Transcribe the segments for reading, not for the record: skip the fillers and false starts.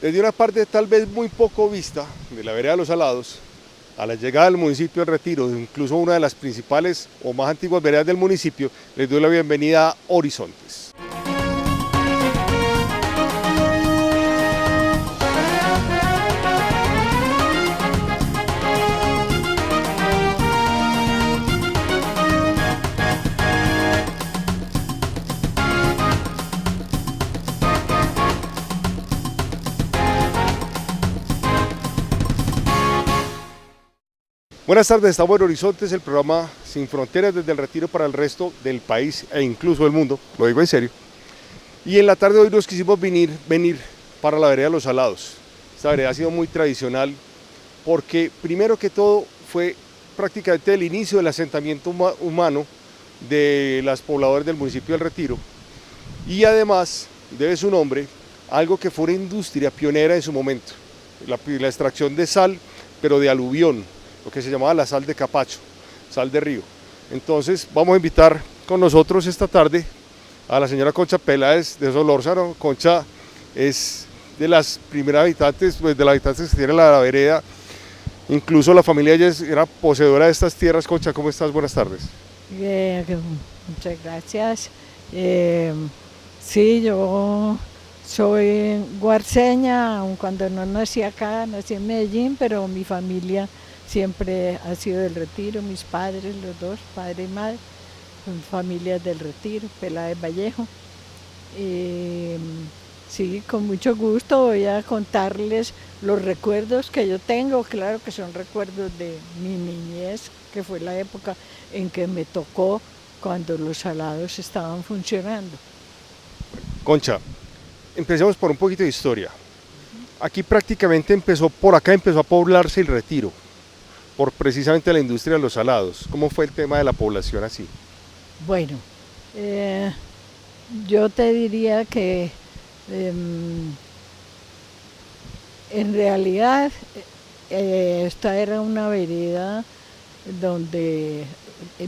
Desde una parte tal vez muy poco vista de la vereda de los Salados, a la llegada del municipio de Retiro, incluso una de las principales o más antiguas veredas del municipio, les doy la bienvenida a Horizontes. Buenas tardes, estamos en Horizontes, el programa sin fronteras desde el Retiro para el resto del país e incluso del mundo, lo digo en serio. Y en la tarde de hoy nos quisimos venir para la vereda de los Salados. Esta vereda ha sido muy tradicional porque primero que todo fue prácticamente el inicio del asentamiento humano de las pobladoras del municipio del Retiro y además debe su nombre a algo que fue una industria pionera en su momento, la extracción de sal, pero de aluvión, lo que se llamaba la sal de capacho, sal de río. Entonces vamos a invitar con nosotros esta tarde a la señora Concha Peláez de Solórzano. Concha es de las primeras habitantes, pues de las habitantes que tiene la vereda, incluso la familia ella era poseedora de estas tierras. Concha, ¿cómo estás? Buenas tardes. Eh, Muchas gracias. Sí, yo soy guarceña, aun cuando no nací acá, nací en Medellín, pero mi familia siempre ha sido del Retiro, mis padres, los dos, padre y madre, son familias del Retiro, Peláez Vallejo. Eh, sí, con mucho gusto voy a contarles los recuerdos que yo tengo. Claro que son recuerdos de mi niñez, que fue la época en que me tocó cuando los Salados estaban funcionando. Concha, empecemos por un poquito de historia. Aquí prácticamente por acá empezó a poblarse el Retiro, por precisamente la industria de los salados. ¿Cómo fue el tema de la población así? Bueno, eh, yo te diría que em, en realidad esta era una vereda donde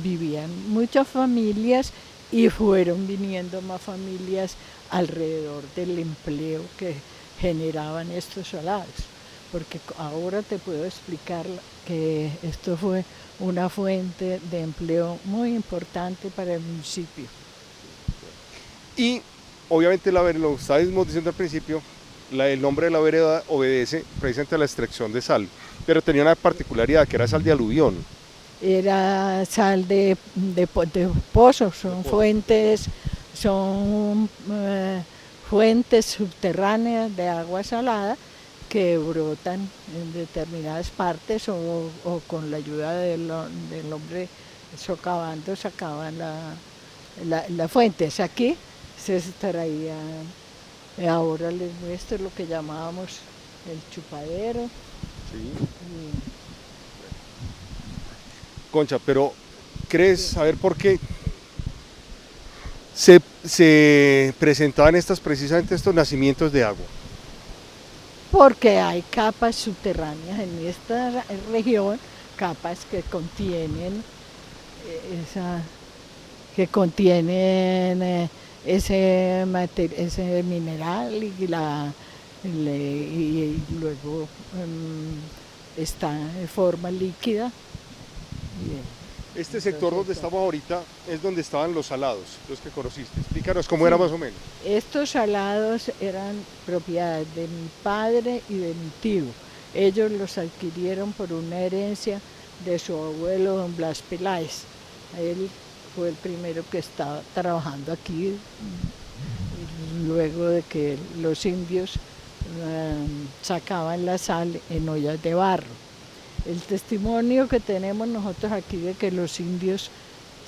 vivían muchas familias y fueron viniendo más familias alrededor del empleo que generaban estos salados. Porque ahora te puedo explicar que esto fue una fuente de empleo muy importante para el municipio. Y obviamente lo estábamos diciendo al principio, el nombre de la vereda obedece precisamente a la extracción de sal, pero tenía una particularidad que era sal de aluvión. Era sal de pozos, son fuentes subterráneas de agua salada que brotan en determinadas partes o con la ayuda del hombre socavando sacaban las fuentes. Aquí se extraía, ahora les muestro lo que llamábamos el chupadero. Sí. Y Concha, pero ¿crees saber por qué se presentaban precisamente estos nacimientos de agua? porque hay capas subterráneas en esta región, capas que contienen esa, ese mineral y luego está en forma líquida. Este sector donde Entonces, estamos ahorita es donde estaban los salados, los que conociste. Explícanos cómo era más o menos. estos salados eran propiedad de mi padre y de mi tío. Ellos los adquirieron por una herencia de su abuelo, don Blas Peláez. Él fue el primero que estaba trabajando aquí, luego de que los indios sacaban la sal en ollas de barro. El testimonio que tenemos nosotros aquí de que los indios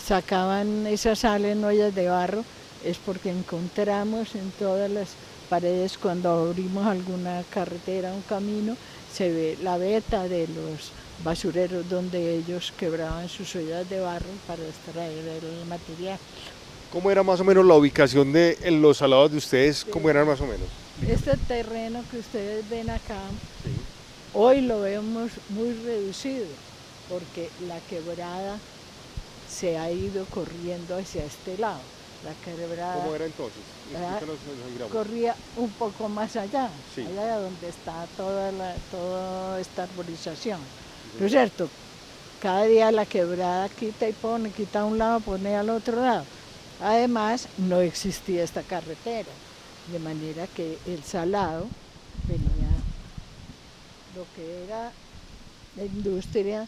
sacaban esa sal en ollas de barro es porque encontramos en todas las paredes, cuando abrimos alguna carretera, un camino, se ve la veta de los basureros donde ellos quebraban sus ollas de barro para extraer el material. ¿Cómo era más o menos la ubicación de en los salados de ustedes? ¿Cómo eran más o menos? Este terreno que ustedes ven acá, Sí. hoy lo vemos muy reducido porque la quebrada se ha ido corriendo hacia este lado. La quebrada ¿Cómo era entonces? ah, Explícanos en gramos. corría un poco más allá, Sí, allá donde está toda esta arborización. sí, ¿No es señor. cierto? Cada día la quebrada quita y pone, quita a un lado, pone al otro lado. Además, no existía esta carretera, de manera que el salado venía, lo que era la industria,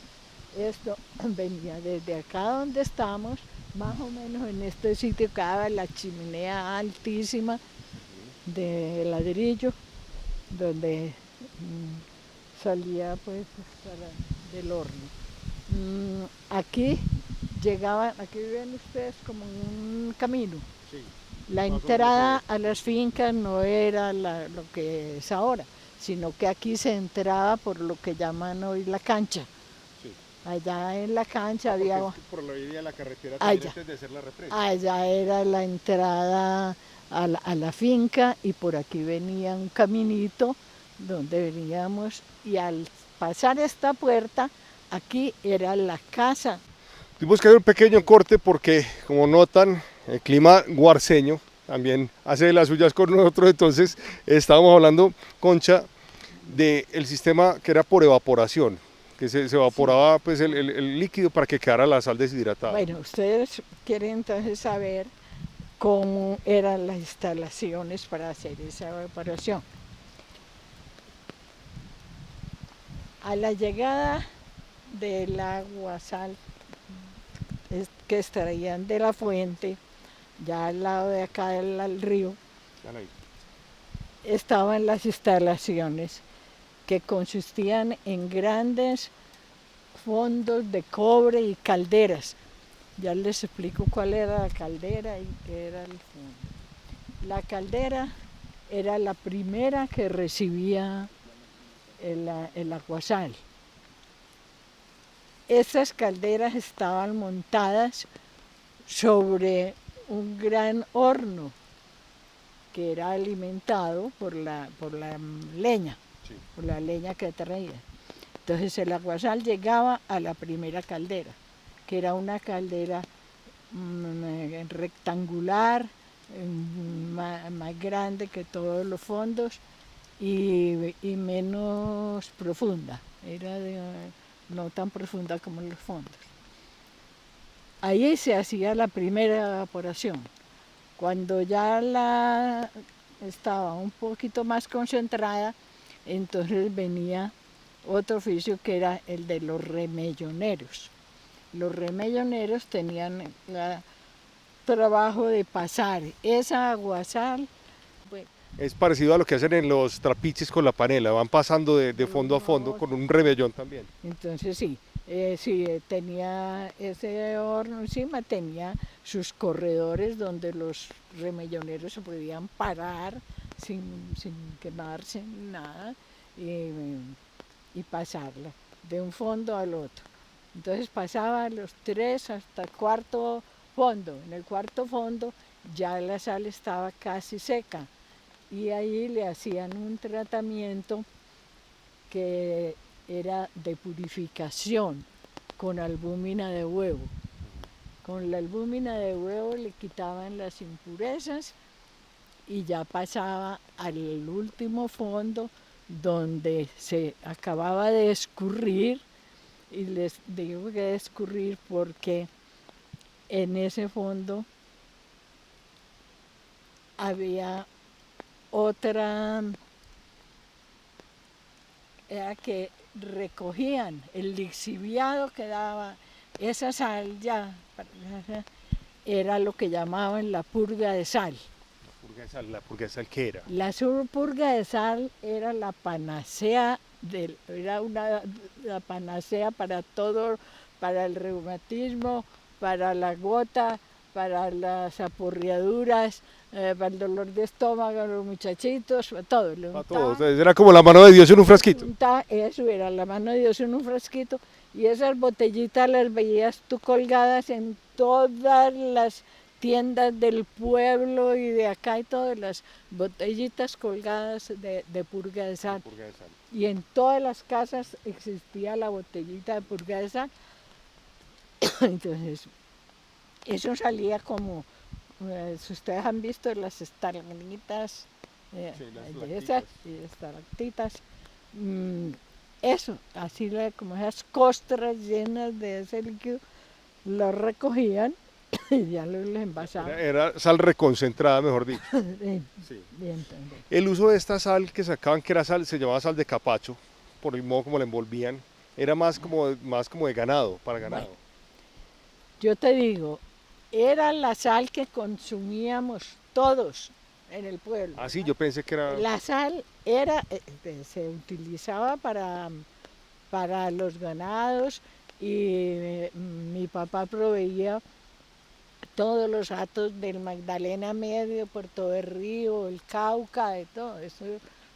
esto venía desde acá donde estamos, más o menos en este sitio quedaba la chimenea altísima de ladrillo, donde salía pues del horno. Aquí llegaban, aquí ven ustedes como un camino. Sí, La más o menos entrada a las fincas no era lo que es ahora, sino que aquí se entraba por lo que llaman hoy la cancha. sí. Allá en la cancha Porque había, es que por la orilla de la carretera también allá, antes de hacer la represa. allá era la entrada a la finca y por aquí venía un caminito donde veníamos y al pasar esta puerta, aquí era la casa. Tuvimos que hacer un pequeño corte porque, como notan, el clima guarceño también hace de las suyas con nosotros. Entonces, estábamos hablando, Concha, del sistema que era por evaporación, que se Sí. evaporaba pues, el líquido para que quedara la sal deshidratada. Bueno, ustedes quieren entonces saber cómo eran las instalaciones para hacer esa evaporación. A la llegada del agua sal que extraían de la fuente, ya al lado de acá del río, estaban las instalaciones que consistían en grandes fondos de cobre y calderas. Ya les explico cuál era la caldera y qué era el fondo. La caldera era la primera que recibía el aguasal. Estas calderas estaban montadas sobre un gran horno que era alimentado por la leña, Sí. por la leña que traía. Entonces el aguasal llegaba a la primera caldera, que era una caldera rectangular, más grande que todos los fondos y menos profunda, no tan profunda como los fondos. Ahí se hacía la primera evaporación. Cuando ya estaba un poquito más concentrada, entonces venía otro oficio que era el de los remelloneros. Los remelloneros tenían el trabajo de pasar esa aguasal. Bueno, Es parecido a lo que hacen en los trapiches con la panela, van pasando de fondo a fondo con un rebellón también. entonces sí, tenía ese horno encima, tenía sus corredores donde los remelloneros se podían parar sin quemarse ni nada y pasarla de un fondo al otro. Entonces pasaba los tres hasta el cuarto fondo. En el cuarto fondo ya la sal estaba casi seca y ahí le hacían un tratamiento que era de purificación con albúmina de huevo. Con la albúmina de huevo le quitaban las impurezas y ya pasaba al último fondo donde se acababa de escurrir, y les digo que escurrir porque en ese fondo había otra, era que recogían el lixiviado que daba esa sal ya, era lo que llamaban la purga de sal. La purga de sal, ¿qué era? La purga de sal era la panacea, la panacea para todo, para el reumatismo, para la gota, para las apurriaduras, para el dolor de estómago, los muchachitos, para todo. A todos, era como la mano de Dios en un frasquito. Eso era la mano de Dios en un frasquito y esas botellitas las veías tú colgadas en todas las tiendas del pueblo y de acá y todas las botellitas colgadas de purga de sal. Purga de sal. Y en todas las casas existía la botellita de purga de sal. Entonces, eso salía como si ustedes han visto las estalagmitas Sí, las de esas estalactitas. y estalactitas, mm, eso, así como esas costras llenas de ese líquido, lo recogían y ya lo les envasaban. Era sal reconcentrada, mejor dicho. Bien, Sí. bien, también. El uso de esta sal que sacaban, que era sal, se llamaba sal de capacho, por el modo como la envolvían, era más como de ganado, para Bueno, ganado. yo te digo, era la sal que consumíamos todos en el pueblo. Ah, sí, yo pensé que era... La sal era, se utilizaba para los ganados y mi papá proveía todos los atos del Magdalena Medio, por todo el Río, el Cauca, de todo eso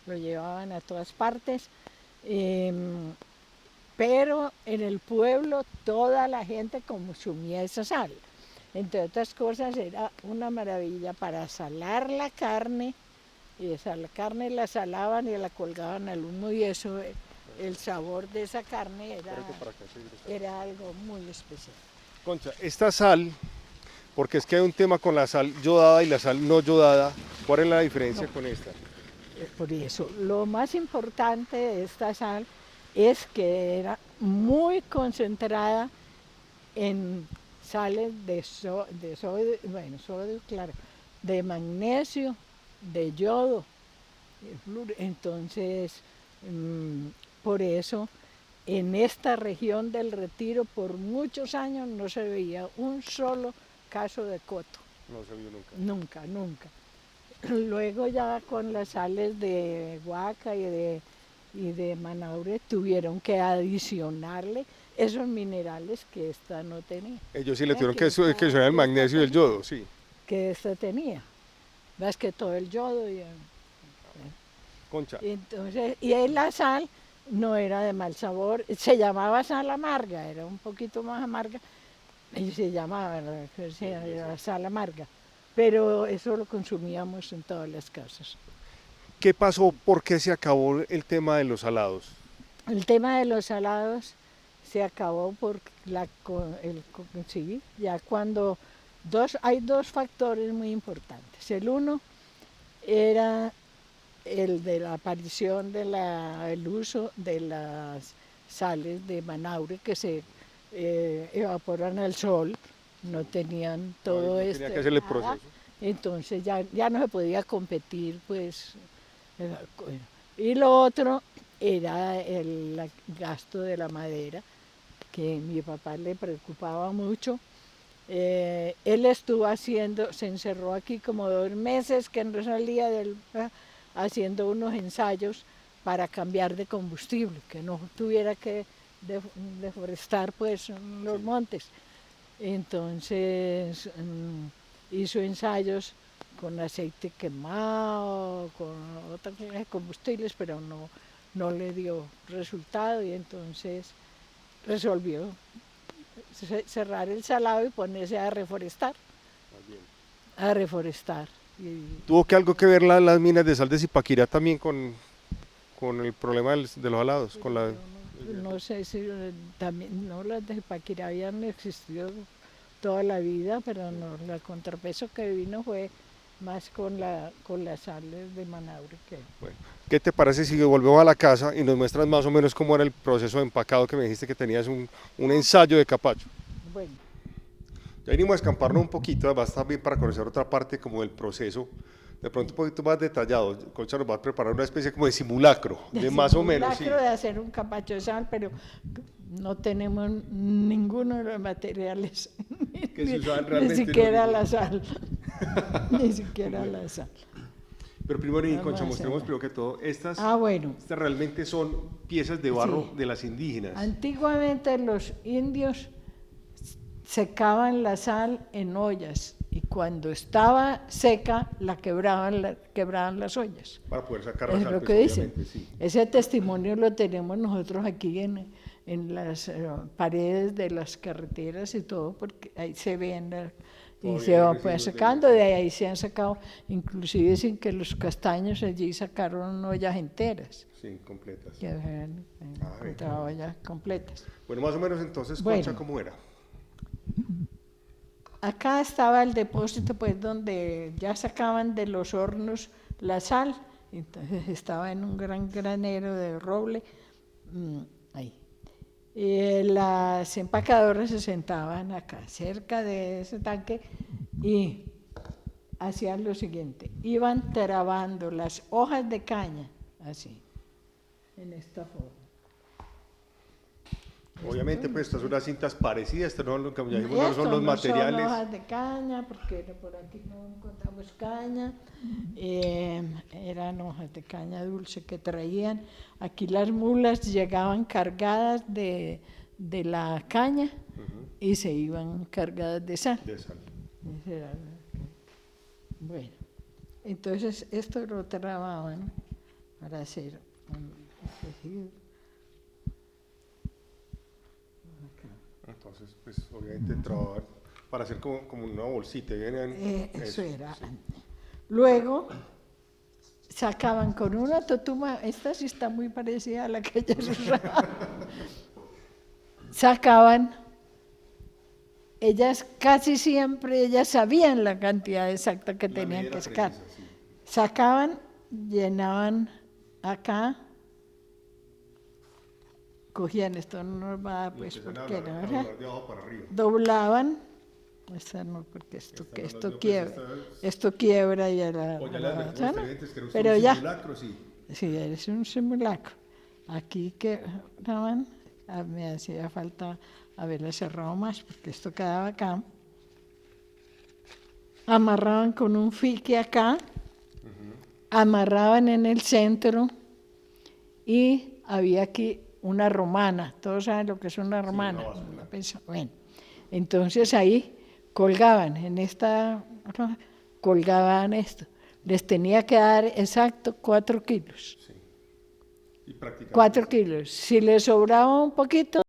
lo llevaban a todas partes. Pero en el pueblo toda la gente consumía esa sal. Entre otras cosas era una maravilla para salar la carne, y esa la carne la salaban y la colgaban al humo y eso, el sabor de esa carne era algo muy especial. Concha, esta sal, porque es que hay un tema con la sal yodada y la sal no yodada, ¿cuál es la diferencia con esta? Por eso, lo más importante de esta sal es que era muy concentrada en sales de sodio, bueno, sodio, claro, de magnesio, de yodo, de flúor. Entonces, por eso, en esta región del Retiro, por muchos años no se veía un solo caso de coto. No se vio nunca. Nunca, nunca. Luego ya con las sales de Huaca y de Manaure tuvieron que adicionarle esos minerales que esta no tenía. Ellos sí le tuvieron Que esta, que usar el que esta magnesio y el tenía, yodo, sí. que esta tenía. Ves que todo el yodo Concha, entonces, y ahí la sal no era de mal sabor, se llamaba sal amarga, era un poquito más amarga, y se llamaba era sal amarga, pero eso lo consumíamos en todas las casas. ¿qué pasó? ¿Por qué se acabó el tema de los salados? El tema de los salados se acabó por sí, ya cuando hay dos factores muy importantes. El uno era el de la aparición el uso de las sales de Manaure que se evaporan al sol, no tenían todo No tenía que este hacerle el nada, proceso. entonces ya no se podía competir, pues. Y lo otro era el gasto de la madera, que a mi papá le preocupaba mucho. Él estuvo se encerró aquí como 2 meses que no salía haciendo unos ensayos para cambiar de combustible, que no tuviera que deforestar pues los montes. Entonces hizo ensayos con aceite quemado, con otras clases de combustibles, pero no le dio resultado y entonces resolvió cerrar el salado y ponerse a reforestar. A reforestar. ¿Tuvo que algo que ver las minas de sal de Zipaquirá también con el problema de los salados? Con la... No sé si también, no, las de Paquirá habían existido toda la vida, pero no, el contrapeso que vino fue más con las sales de Manaure. Bueno, ¿qué te parece si volvemos a la casa y nos muestras más o menos cómo era el proceso de empacado que me dijiste que tenías un ensayo de capacho? Bueno, Ya venimos a escamparnos un poquito, va a estar bien para conocer otra parte como del proceso, de pronto un poquito más detallado. Concha nos va a preparar una especie como de simulacro, de más o menos, sí. de hacer un capacho de sal, pero no tenemos ninguno de los materiales, Que se usaban ni realmente en siquiera origen. la sal, ni siquiera la sal. Pero primero, Vamos Concha, a mostremos hacerlo. primero que todo, Bueno, estas realmente son piezas de barro Sí. de las indígenas. Antiguamente los indios secaban la sal en ollas y cuando estaba seca la quebraban las ollas. Para poder sacar Es la sal, lo pues, que dicen. obviamente, sí. Ese testimonio lo tenemos nosotros aquí en las paredes de las carreteras y todo, porque ahí se ven y Todavía se hay va pues residuos de sacando, eso. de ahí se han sacado, inclusive dicen que los castaños allí sacaron ollas enteras, Sí, completas. que habían encontrado ollas completas. Bueno, más o menos entonces, Bueno. Concha, ¿cómo era? acá estaba el depósito, pues, donde ya sacaban de los hornos la sal. Entonces estaba en un gran granero de roble, ahí. Y las empacadoras se sentaban acá, cerca de ese tanque, y hacían lo siguiente: iban trabando las hojas de caña, así, en esta forma. Obviamente, pues estas son unas cintas parecidas, esto no, como ya dijimos, no Esto son los no materiales. son hojas de caña, porque por aquí no encontramos caña. Eran hojas de caña dulce que traían. Aquí las mulas llegaban cargadas de la caña y se iban cargadas de sal. De sal. Ese era bueno, entonces esto lo trababan para hacer un tejido. Entonces, pues obviamente trabajar para hacer como una bolsita. Eso era. Sí. Luego sacaban con una totuma, esta sí está muy parecida a la que ellas usaban. Sacaban, ellas casi siempre, ellas sabían la cantidad exacta que tenían que sacar. Precisa, sí. Sacaban, llenaban acá, cogían, esto no nos va, pues, porque no, ¿verdad? Doblaban, esta no, porque esto quiebra, esto quiebra y pero ya, sí, es un simulacro. Aquí quedaban, me hacía falta haberle cerrado más, porque esto quedaba acá. Amarraban con un fique acá, amarraban en el centro, y había aquí una romana. Todos saben lo que es una romana. Sí, bueno, entonces ahí colgaban, en esta colgaban esto. Les tenía que dar exacto 4 kilos. Sí. Y 4 kilos. Si les sobraba un poquito,